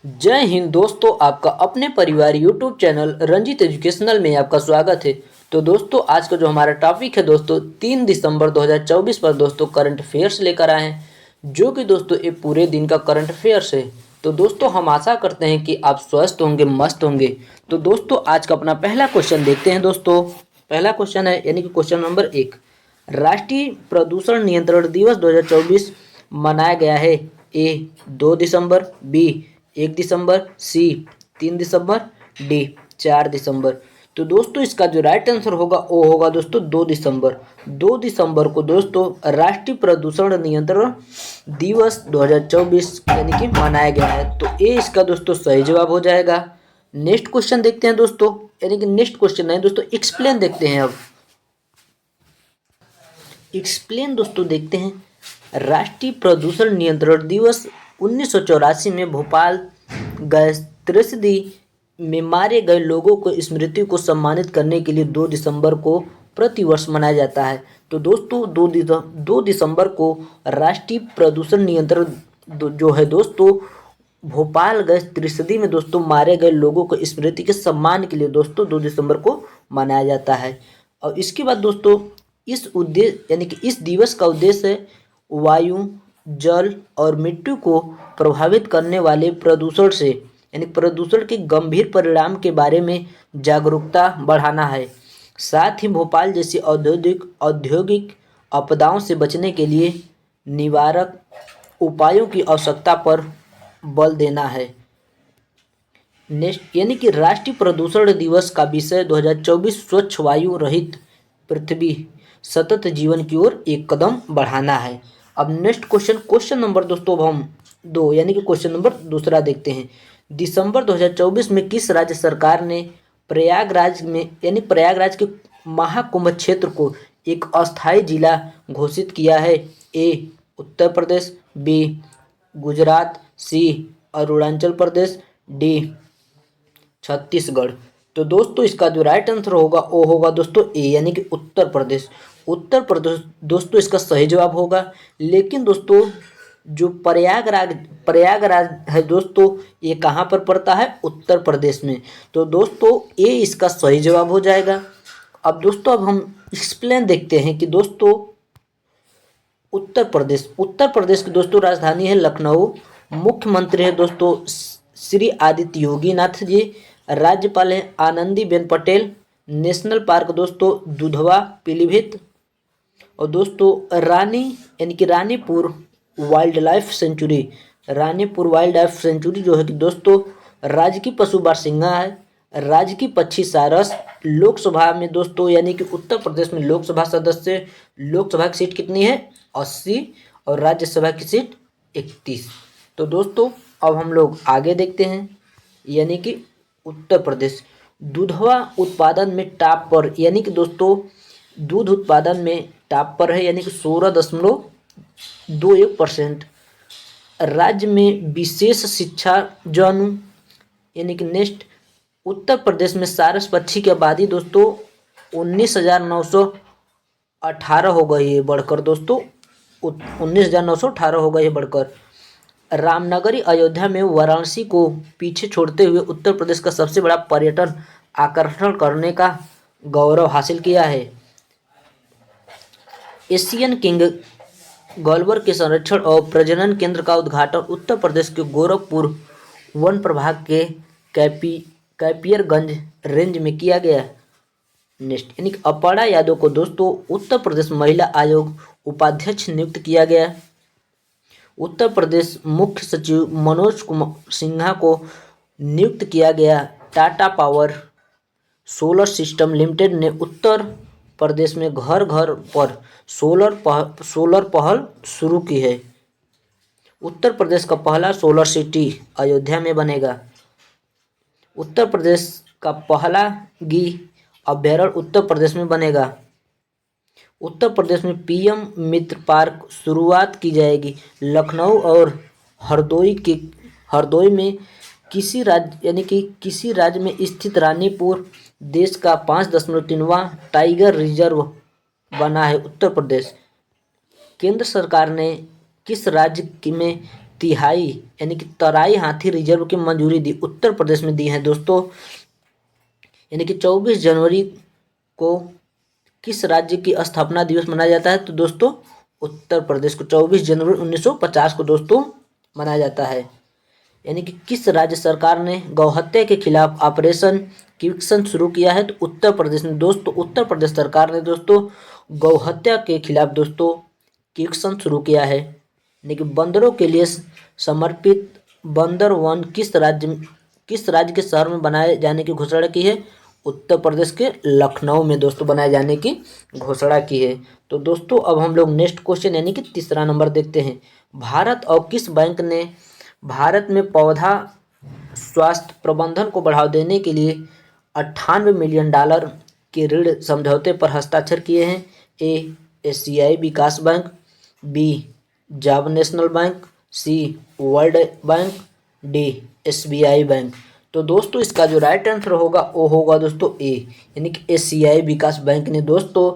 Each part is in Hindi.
जय हिंद दोस्तों, आपका अपने परिवार यूट्यूब चैनल रंजीत एजुकेशनल में आपका स्वागत है। तो दोस्तों, आज का जो हमारा टॉपिक है दोस्तों 3 दिसंबर 2024 पर दोस्तों करंट अफेयर्स लेकर आए हैं, जो कि दोस्तों ये पूरे दिन का करंट अफेयर्स है। तो दोस्तों, हम आशा करते हैं कि आप स्वस्थ होंगे, मस्त होंगे। तो दोस्तों, आज का अपना पहला क्वेश्चन देखते हैं। दोस्तों, पहला क्वेश्चन है यानी कि क्वेश्चन नंबर 1, राष्ट्रीय प्रदूषण नियंत्रण दिवस 2024 मनाया गया है। ए 2 दिसंबर, बी 1 दिसंबर, सी 3 दिसंबर, डी 4 दिसंबर। तो दोस्तों, इसका जो राइट आंसर होगा वो होगा दोस्तों 2 दिसंबर। 2 दिसंबर को दोस्तों राष्ट्रीय प्रदूषण नियंत्रण दिवस 2024 यानी कि मनाया गया है। तो ये इसका दोस्तों सही जवाब हो जाएगा। नेक्स्ट क्वेश्चन देखते हैं दोस्तों, यानी कि नेक्स्ट क्वेश्चन नहीं दोस्तों, एक्सप्लेन देखते हैं। अब एक्सप्लेन दोस्तों देखते हैं। राष्ट्रीय प्रदूषण नियंत्रण दिवस 1984 में भोपाल गैस त्रस्ती में मारे गए लोगों को स्मृति को सम्मानित करने के लिए 2 दिसंबर को प्रतिवर्ष मनाया जाता है। तो दोस्तों 2 दिसंबर को राष्ट्रीय प्रदूषण नियंत्रण जो है दोस्तों भोपाल गैस त्रस्ती में दोस्तों मारे गए लोगों को स्मृति के सम्मान के लिए दोस्तों 2 दिसंबर को मनाया जाता है। और इसके बाद दोस्तों इस उद्देश्य यानी कि इस दिवस का उद्देश्य है वायु, जल और मिट्टी को प्रभावित करने वाले प्रदूषण से यानी प्रदूषण के गंभीर परिणाम के बारे में जागरूकता बढ़ाना है। साथ ही भोपाल जैसी औद्योगिक आपदाओं से बचने के लिए निवारक उपायों की आवश्यकता पर बल देना है। नेक्स्ट यानी कि राष्ट्रीय प्रदूषण दिवस का विषय 2024 स्वच्छ वायु रहित पृथ्वी सतत जीवन की ओर एक कदम बढ़ाना है। अब नेक्स्ट क्वेश्चन नंबर दोस्तों अब हम 2 यानी कि क्वेश्चन नंबर दूसरा देखते हैं। दिसंबर 2024 में किस राज्य सरकार ने प्रयागराज में यानी प्रयागराज के महाकुंभ क्षेत्र को एक अस्थायी जिला घोषित किया है? ए उत्तर प्रदेश, बी गुजरात, सी अरुणाचल प्रदेश, डी छत्तीसगढ़। तो दोस्तों इसका जो राइट आंसर होगा वो होगा दोस्तों ए यानी कि उत्तर प्रदेश। उत्तर प्रदेश दोस्तों इसका सही जवाब होगा। लेकिन दोस्तों जो प्रयागराज है दोस्तों ये कहाँ पर पड़ता है? उत्तर प्रदेश में। तो दोस्तों ए इसका सही जवाब हो जाएगा। अब दोस्तों अब हम एक्सप्लेन देखते हैं कि दोस्तों उत्तर प्रदेश की दोस्तों राजधानी है लखनऊ। मुख्यमंत्री है दोस्तों श्री आदित्य योगी नाथ जी। राज्यपाल है आनंदीबेन पटेल। नेशनल पार्क दोस्तों दुधवा पीलीभीत। और दोस्तों रानी यानी कि रानीपुर वाइल्ड लाइफ सेंचुरी जो है कि दोस्तों राज्य की पशु बारसिंगा है। राज्य की पक्षी सारस। लोकसभा में दोस्तों यानी कि उत्तर प्रदेश में लोकसभा की सीट कितनी है? 80 और राज्यसभा की सीट 31। तो दोस्तों अब हम लोग आगे देखते हैं यानी कि उत्तर प्रदेश दूधवा उत्पादन में टॉप पर यानी कि दोस्तों दूध उत्पादन में टॉप पर है यानी कि 16.21%। राज्य में विशेष शिक्षा जन यानी कि नेक्स्ट उत्तर प्रदेश में सारस पक्षी की आबादी दोस्तों 19,918 हो गई है बढ़कर दोस्तों 19,918 हो गई है बढ़कर। रामनगरी अयोध्या में वाराणसी को पीछे छोड़ते हुए उत्तर प्रदेश का सबसे बड़ा पर्यटन आकर्षण करने का गौरव हासिल किया है। एशियन किंग गॉलवर के संरक्षण और प्रजनन केंद्र का उद्घाटन उत्तर प्रदेश के गोरखपुर वन प्रभाग के कैपियरगंज रेंज में किया गया। नेक्स्ट यानी कि अपर्णा यादव को दोस्तों उत्तर प्रदेश महिला आयोग उपाध्यक्ष नियुक्त किया गया। उत्तर प्रदेश मुख्य सचिव मनोज कुमार सिन्हा को नियुक्त किया गया। Tata power solar system limited ने उत्तर प्रदेश में घर घर पर सोलर पहल शुरू की है। उत्तर प्रदेश का पहला सोलर सिटी अयोध्या में बनेगा। उत्तर प्रदेश का पहला गी अभ्यारण्य उत्तर प्रदेश में बनेगा। उत्तर प्रदेश में पीएम मित्र पार्क शुरुआत की जाएगी। लखनऊ और हरदोई में किसी राज्य में स्थित रानीपुर देश का 5.3वां टाइगर रिजर्व बना है उत्तर प्रदेश। केंद्र सरकार ने किस राज्य में तिहाई यानी कि तराई हाथी रिजर्व की मंजूरी दी? उत्तर प्रदेश में दी है दोस्तों। यानी कि 24 जनवरी को किस राज्य की स्थापना दिवस मनाया जाता है? तो दोस्तों उत्तर प्रदेश को 24 जनवरी 1950 को दोस्तों मनाया जाता है। यानी कि किस राज्य सरकार ने गौहत्या के खिलाफ ऑपरेशन क्विक्सन शुरू किया है? तो उत्तर प्रदेश ने दोस्तों, उत्तर प्रदेश सरकार ने दोस्तों गौहत्या के खिलाफ दोस्तों क्विक्सन शुरू किया है। यानी कि बंदरों के लिए समर्पित बंदर वन किस राज्य के शहर में बनाए जाने की घोषणा की है? उत्तर प्रदेश के लखनऊ में दोस्तों बनाए जाने की घोषणा की है। तो दोस्तों अब हम लोग नेक्स्ट क्वेश्चन यानी कि तीसरा नंबर देखते हैं। भारत और किस बैंक ने भारत में पौधा स्वास्थ्य प्रबंधन को बढ़ावा देने के लिए 98 मिलियन डॉलर के ऋण समझौते पर हस्ताक्षर किए हैं? ए एशियाई विकास बैंक, बी जाब national bank, C world bank, D SBI bank. तो दोस्तों इसका जो राइट आंसर होगा वो होगा दोस्तों ए, यानी कि एशियाई विकास बैंक ने दोस्तों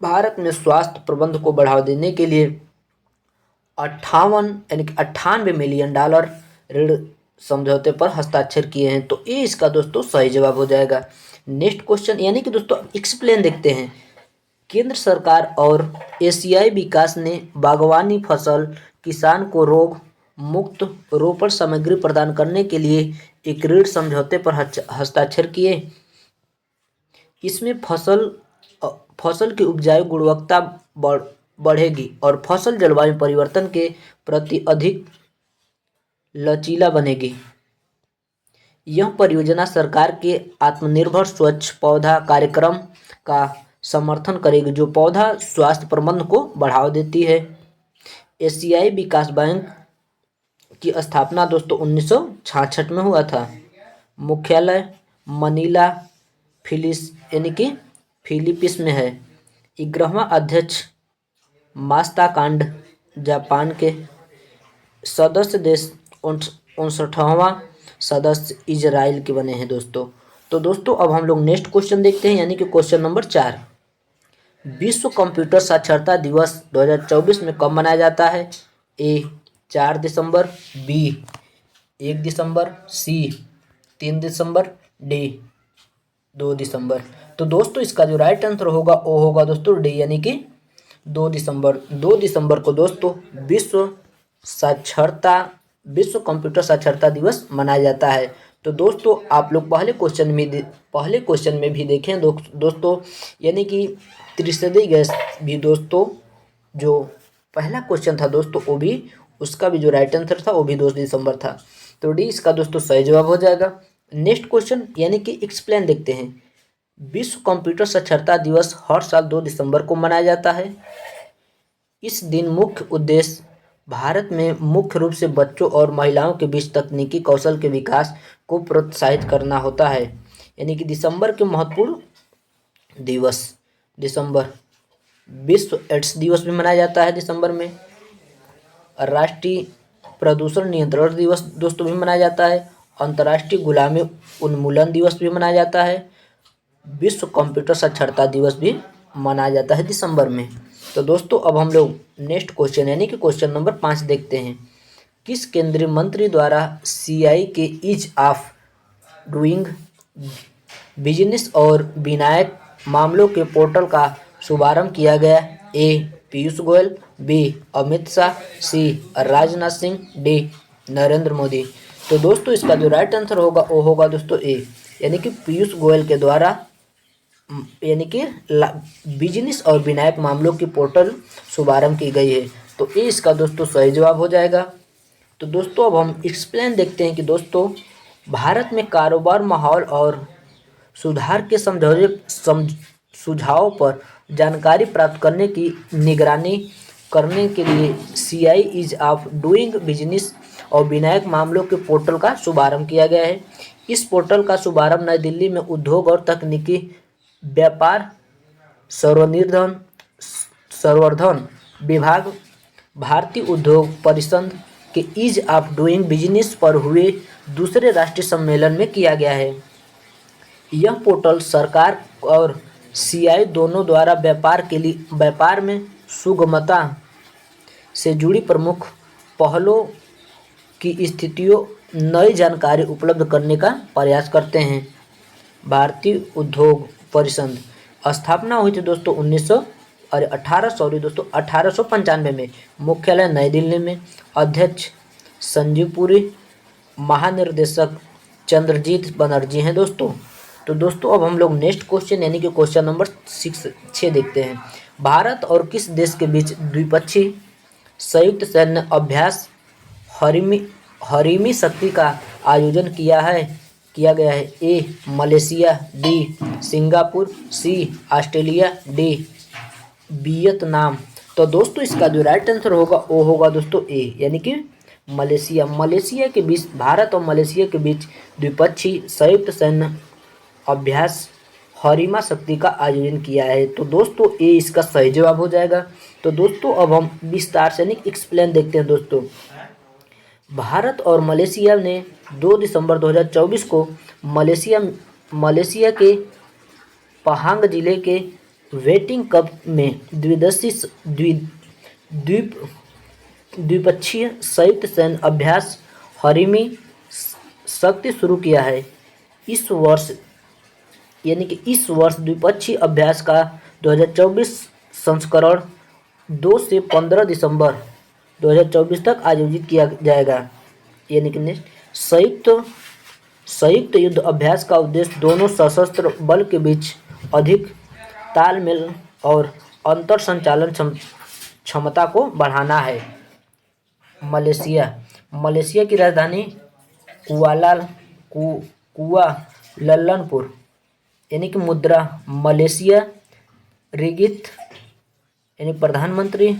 भारत में स्वास्थ्य प्रबंध को बढ़ावा देने के लिए 98 मिलियन डॉलर ऋण समझौते पर हस्ताक्षर किए हैं। तो ये इसका दोस्तों सही जवाब हो जाएगा। नेक्स्ट क्वेश्चन यानी कि दोस्तों एक्सप्लेन देखते हैं। केंद्र सरकार और एशियाई विकास ने बागवानी फसल किसान को रोग मुक्त रोपण सामग्री प्रदान करने के लिए एक ऋण समझौते पर हस्ताक्षर किए। इसमें फसल की उपजाऊ गुणवत्ता बढ़ेगी और फसल जलवायु परिवर्तन के प्रति अधिक लचीला बनेगी। यह परियोजना सरकार के आत्मनिर्भर स्वच्छ पौधा कार्यक्रम का समर्थन करेगी, जो पौधा स्वास्थ्य प्रबंधन को बढ़ावा देती है। एशियाई विकास बैंक की स्थापना दोस्तों 1966 में हुआ था। मुख्यालय मनीला यानी कि फिलीपींस में है। 11वां अध्यक्ष मास्ताकांड जापान के। सदस्य देश 59वां सदस्य इजराइल के बने हैं दोस्तों। तो दोस्तों अब हम लोग नेक्स्ट क्वेश्चन देखते हैं यानी कि क्वेश्चन नंबर 4। विश्व कंप्यूटर साक्षरता दिवस 2024 में कब मनाया जाता है? ए 4 दिसंबर, बी 1 दिसंबर, सी 3 दिसंबर, डी 2 दिसंबर। तो दोस्तों इसका जो राइट आंसर होगा वो होगा दोस्तों डी, यानी कि 2 दिसंबर। 2 दिसंबर को दोस्तों विश्व कंप्यूटर साक्षरता दिवस मनाया जाता है। तो दोस्तों आप लोग पहले क्वेश्चन में भी देखें दोस्तों, यानी कि त्रिसदी गैस भी दोस्तों जो पहला क्वेश्चन था दोस्तों वो भी उसका भी जो राइट आंसर था वो भी 2 दिसंबर था। तो डी इसका दोस्तों सही जवाब हो जाएगा। नेक्स्ट क्वेश्चन यानी कि एक्सप्लेन देखते हैं। विश्व कंप्यूटर साक्षरता दिवस हर साल 2 दिसंबर को मनाया जाता है। इस दिन मुख्य उद्देश्य भारत में मुख्य रूप से बच्चों और महिलाओं के बीच तकनीकी कौशल के विकास को प्रोत्साहित करना होता है। यानी कि दिसंबर के महत्वपूर्ण दिवस विश्व एड्स दिवस भी मनाया जाता है दिसंबर में। राष्ट्रीय प्रदूषण नियंत्रण दिवस दोस्तों भी मनाया जाता है। अंतर्राष्ट्रीय गुलामी उन्मूलन दिवस भी मनाया जाता है। विश्व कंप्यूटर साक्षरता दिवस भी मनाया जाता है दिसंबर में। तो दोस्तों अब हम लोग नेक्स्ट क्वेश्चन यानी कि क्वेश्चन नंबर 5 देखते हैं। किस केंद्रीय मंत्री द्वारा सीआई के ईज ऑफ डूइंग बिजनेस और विनायक मामलों के पोर्टल का शुभारंभ किया गया? ए पीयूष गोयल, बी अमित शाह, सी राजनाथ सिंह, डी नरेंद्र मोदी। तो दोस्तों इसका जो राइट आंसर होगा वो होगा दोस्तों ए, यानी कि पीयूष गोयल के द्वारा यानी कि बिजनेस और विनायक मामलों की पोर्टल शुभारंभ की गई है। तो ये इसका दोस्तों सही जवाब हो जाएगा। तो दोस्तों अब हम एक्सप्लेन देखते हैं कि दोस्तों भारत में कारोबार माहौल और सुधार के सुझाव पर जानकारी प्राप्त करने की निगरानी करने के लिए CI ease of doing business और विनायक मामलों के पोर्टल का शुभारंभ किया गया है। इस पोर्टल का शुभारंभ नई दिल्ली में उद्योग और तकनीकी व्यापार संवर्धन विभाग, भारतीय उद्योग परिसंघ के ईज ऑफ डूइंग बिजनेस पर हुए दूसरे राष्ट्रीय सम्मेलन में किया गया है। यह पोर्टल सरकार और सीआई दोनों द्वारा व्यापार में सुगमता से जुड़ी प्रमुख पहलों की स्थितियों नई जानकारी उपलब्ध करने का प्रयास करते हैं। भारतीय उद्योग परिषद स्थापना हुई थी दोस्तों 1895 में। मुख्यालय नई दिल्ली में। अध्यक्ष संजीव पुरी, महानिर्देशक चंद्रजीत बनर्जी हैं दोस्तों। तो दोस्तों अब हम लोग नेक्स्ट क्वेश्चन यानी कि क्वेश्चन नंबर 6 देखते हैं। भारत और किस देश के बीच द्विपक्षीय संयुक्त सैन्य अभ्यास हरीमी शक्ति का आयोजन किया गया है? A Malaysia, B Singapore, C Australia, D Vietnam. तो दोस्तों इसका जो राइट आंसर होगा वो होगा दोस्तों ए यानी कि मलेशिया। मलेशिया के बीच, भारत और मलेशिया के बीच द्विपक्षीय संयुक्त सैन्य अभ्यास हरीमा शक्ति का आयोजन किया है। तो दोस्तों ए इसका सही जवाब हो जाएगा। तो दोस्तों अब हम विस्तार से एक्सप्लेन देखते हैं दोस्तों। भारत और मलेशिया ने 2 दिसंबर 2024 को मलेशिया के पहांग जिले के वेटिंग कप में द्विपक्षीय संयुक्त सैन्य अभ्यास हरीमी शक्ति शुरू किया है। इस वर्ष द्विपक्षीय अभ्यास का 2024 संस्करण 2 से 15 दिसंबर 2024 तक आयोजित किया जाएगा। यानी कि संयुक्त युद्ध अभ्यास का उद्देश्य दोनों सशस्त्र बल के बीच अधिक तालमेल और अंतर संचालन क्षमता को बढ़ाना है। मलेशिया की राजधानी कुआलालंपुर यानी कि मुद्रा मलेशिया रिगित यानी प्रधानमंत्री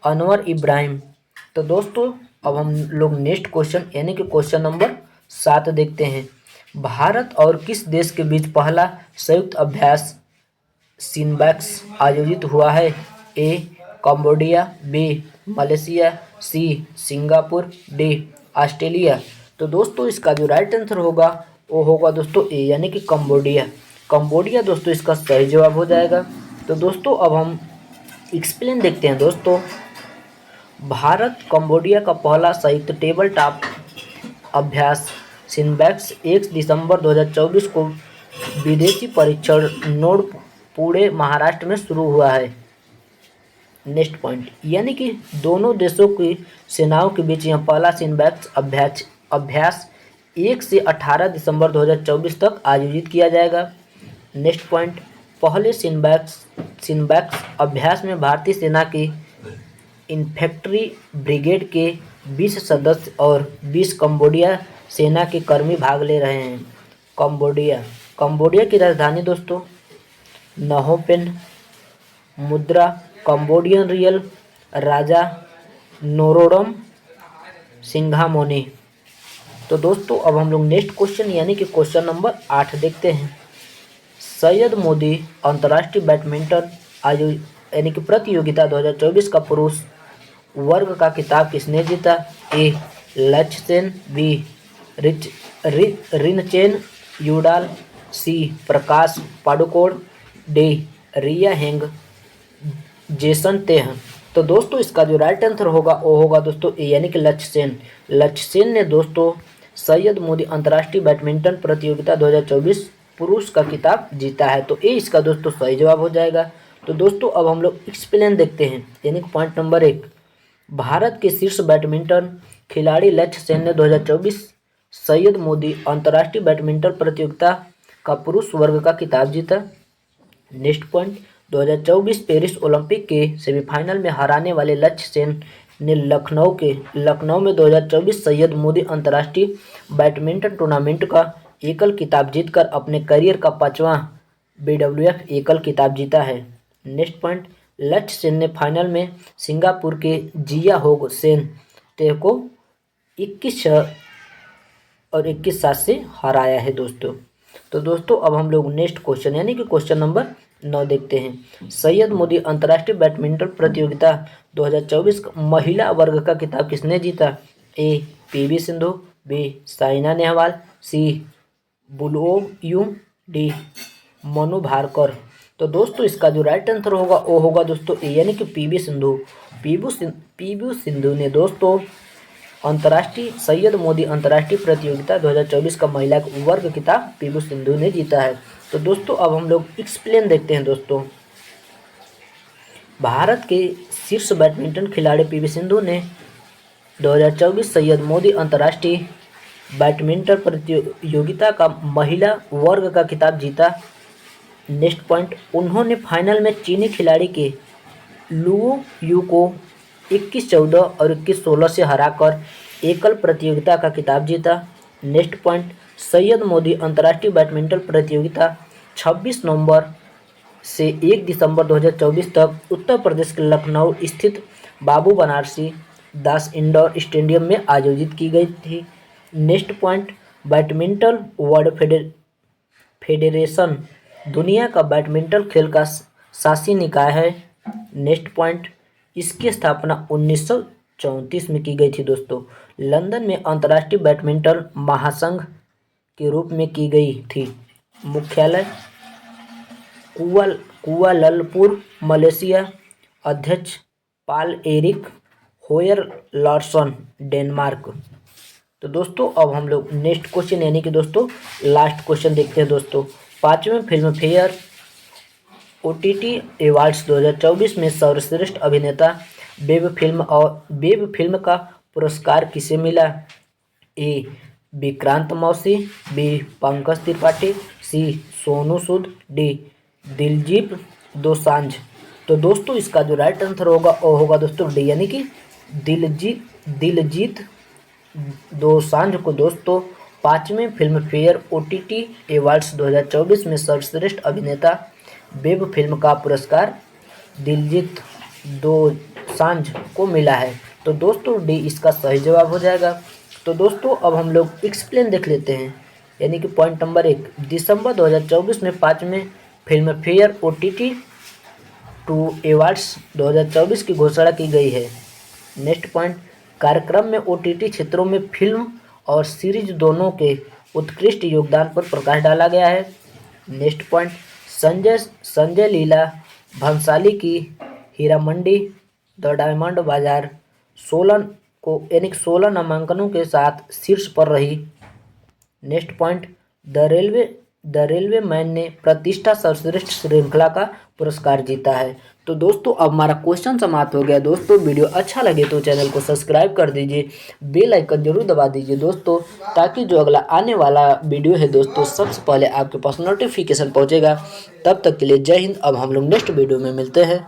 अनवर इब्राहिम। तो दोस्तों अब हम लोग नेक्स्ट क्वेश्चन यानी कि क्वेश्चन नंबर 7 देखते हैं। भारत और किस देश के बीच पहला संयुक्त अभ्यास सिनबैक्स आयोजित हुआ है? A Cambodia, B Malaysia, C Singapore, D Australia. तो दोस्तों इसका जो राइट आंसर होगा वो होगा दोस्तों ए यानी कि कंबोडिया दोस्तों इसका सही जवाब हो जाएगा। तो दोस्तों अब हम एक्सप्लेन देखते हैं दोस्तों। भारत कंबोडिया का पहला संयुक्त टेबल टॉप अभ्यास सिनबैक्स 1 दिसंबर 2024 को विदेशी परीक्षण नोड पुणे महाराष्ट्र में शुरू हुआ है। नेक्स्ट पॉइंट यानी कि दोनों देशों की सेनाओं के बीच यह पहला सिनबैक्स अभ्यास 1 से 18 दिसंबर 2024 तक आयोजित किया जाएगा। नेक्स्ट पॉइंट पहले सिनबैक्स अभ्यास में भारतीय सेना की इन्फेंट्री ब्रिगेड के 20 सदस्य और 20 कंबोडिया सेना के कर्मी भाग ले रहे हैं। कंबोडिया की राजधानी दोस्तों नहोपेन, मुद्रा कंबोडियन रियल, राजा नोरोडम सिंघामोनी। तो दोस्तों अब हम लोग नेक्स्ट क्वेश्चन यानी कि क्वेश्चन नंबर 8 देखते हैं। सैयद मोदी अंतर्राष्ट्रीय बैडमिंटन यानी कि प्रतियोगिता 2024 का पुरुष वर्ग का खिताब किसने जीता? ए लक्ष्य सेन, बी रिनचेन यूडाल, सी प्रकाश पाडुकोण, डी रिया हेंग जेसन तेह। तो दोस्तों इसका जो राइट आंसर होगा वो होगा दोस्तों ए यानी कि लक्ष्य सेन ने दोस्तों सैयद मोदी अंतर्राष्ट्रीय बैडमिंटन प्रतियोगिता 2024 पुरुष का खिताब जीता है। तो ए इसका दोस्तों सही जवाब हो जाएगा। तो दोस्तों अब हम लोग एक्सप्लेन देखते हैं यानी कि पॉइंट नंबर 1। भारत के शीर्ष बैडमिंटन खिलाड़ी लक्ष्य सेन ने 2024 सैयद मोदी अंतर्राष्ट्रीय बैडमिंटन प्रतियोगिता का पुरुष वर्ग का खिताब जीता। नेक्स्ट पॉइंट 2024 पेरिस ओलंपिक के सेमीफाइनल में हराने वाले लक्ष्य सेन ने लखनऊ में 2024 सैयद मोदी अंतर्राष्ट्रीय बैडमिंटन टूर्नामेंट का एकल खिताब जीतकर अपने करियर का 5वां BWF एकल खिताब जीता है। नेक्स्ट पॉइंट लक्ष्य सेन ने फाइनल में सिंगापुर के जिया होग सेन ते को 21-6 और 21-7 से हराया है दोस्तों। तो दोस्तों अब हम लोग नेक्स्ट क्वेश्चन यानी कि क्वेश्चन नंबर 9 देखते हैं। सैयद मोदी अंतर्राष्ट्रीय बैडमिंटन प्रतियोगिता 2024 महिला वर्ग का खिताब किसने जीता? A PV Sindhu, B Saina Nehwal, C बुलओ यू, डी मनु भार्कर। तो दोस्तों इसका जो राइट आंसर होगा वो होगा दोस्तों ए यानी कि PV सिंधु ने दोस्तों अंतर्राष्ट्रीय सैयद मोदी अंतर्राष्ट्रीय प्रतियोगिता 2024 का महिला वर्ग खिताब पीवी सिंधु ने जीता है। तो दोस्तों अब हम लोग एक्सप्लेन देखते हैं दोस्तों। भारत के शीर्ष बैडमिंटन खिलाड़ी पीवी सिंधु ने 2024 सैयद मोदी अंतर्राष्ट्रीय बैडमिंटन प्रतियोगिता का महिला वर्ग का खिताब जीता। नेक्स्ट पॉइंट, उन्होंने फाइनल में चीनी खिलाड़ी के लुओ यू को 21-14 और 21-16 से हराकर एकल प्रतियोगिता का खिताब जीता। नेक्स्ट पॉइंट, सैयद मोदी अंतर्राष्ट्रीय बैडमिंटन प्रतियोगिता 26 नवंबर से 1 दिसंबर 2024 तक उत्तर प्रदेश के लखनऊ स्थित बाबू बनारसी दास इंडोर स्टेडियम में आयोजित की गई थी। Next point, badminton world federation दुनिया का बैडमिंटन खेल का शासी निकाय है। नेक्स्ट पॉइंट, इसकी स्थापना 1934 में की गई थी दोस्तों। लंदन में अंतर्राष्ट्रीय बैडमिंटन महासंघ के रूप में की गई थी। मुख्यालय कुआलालंपुर मलेशिया। अध्यक्ष पाल एरिक होयर लार्सन डेनमार्क। तो दोस्तों अब हम लोग नेक्स्ट क्वेश्चन यानी कि दोस्तों लास्ट क्वेश्चन देखते हैं दोस्तों। 5वें फिल्म फेयर OTT अवार्ड्स 2024 में सर्वश्रेष्ठ अभिनेता वेब फिल्म का पुरस्कार किसे मिला? ए विक्रांत मौसी, बी पंकज त्रिपाठी, सी सोनू सूद, डी दिलजीत दोसांझ। तो दोस्तों इसका जो राइट आंसर होगा वो होगा दोस्तों डी यानी कि दिलजीत दोसांझ को दोस्तों 5वें फिल्म फेयर OTT अवार्ड्स 2024 में सर्वश्रेष्ठ अभिनेता वेब फिल्म का पुरस्कार दिलजीत दोसांझ को मिला है। तो दोस्तों डी इसका सही जवाब हो जाएगा। तो दोस्तों अब हम लोग एक्सप्लेन देख लेते हैं यानी कि पॉइंट नंबर 1, दिसंबर 2024 में 5वें फिल्म फेयर OTT अवार्ड्स 2024 की घोषणा की गई है। नेक्स्ट पॉइंट, कार्यक्रम में OTT क्षेत्रों में फिल्म और सीरीज दोनों के उत्कृष्ट योगदान पर प्रकाश डाला गया है। नेक्स्ट पॉइंट, संजय लीला भंसाली की हीरा मंडी द डायमंड बाजार 16 नामांकनों के साथ शीर्ष पर रही। Next point, the railway man ने प्रतिष्ठा सर्वश्रेष्ठ श्रृंखला का पुरस्कार जीता है। तो दोस्तों अब हमारा क्वेश्चन समाप्त हो गया। दोस्तों वीडियो अच्छा लगे तो चैनल को सब्सक्राइब कर दीजिए, बेल आइकन जरूर दबा दीजिए दोस्तों, ताकि जो अगला आने वाला वीडियो है दोस्तों सबसे पहले आपके पास नोटिफिकेशन पहुंचेगा। तब तक के लिए जय हिंद। अब हम लोग नेक्स्ट वीडियो में मिलते हैं।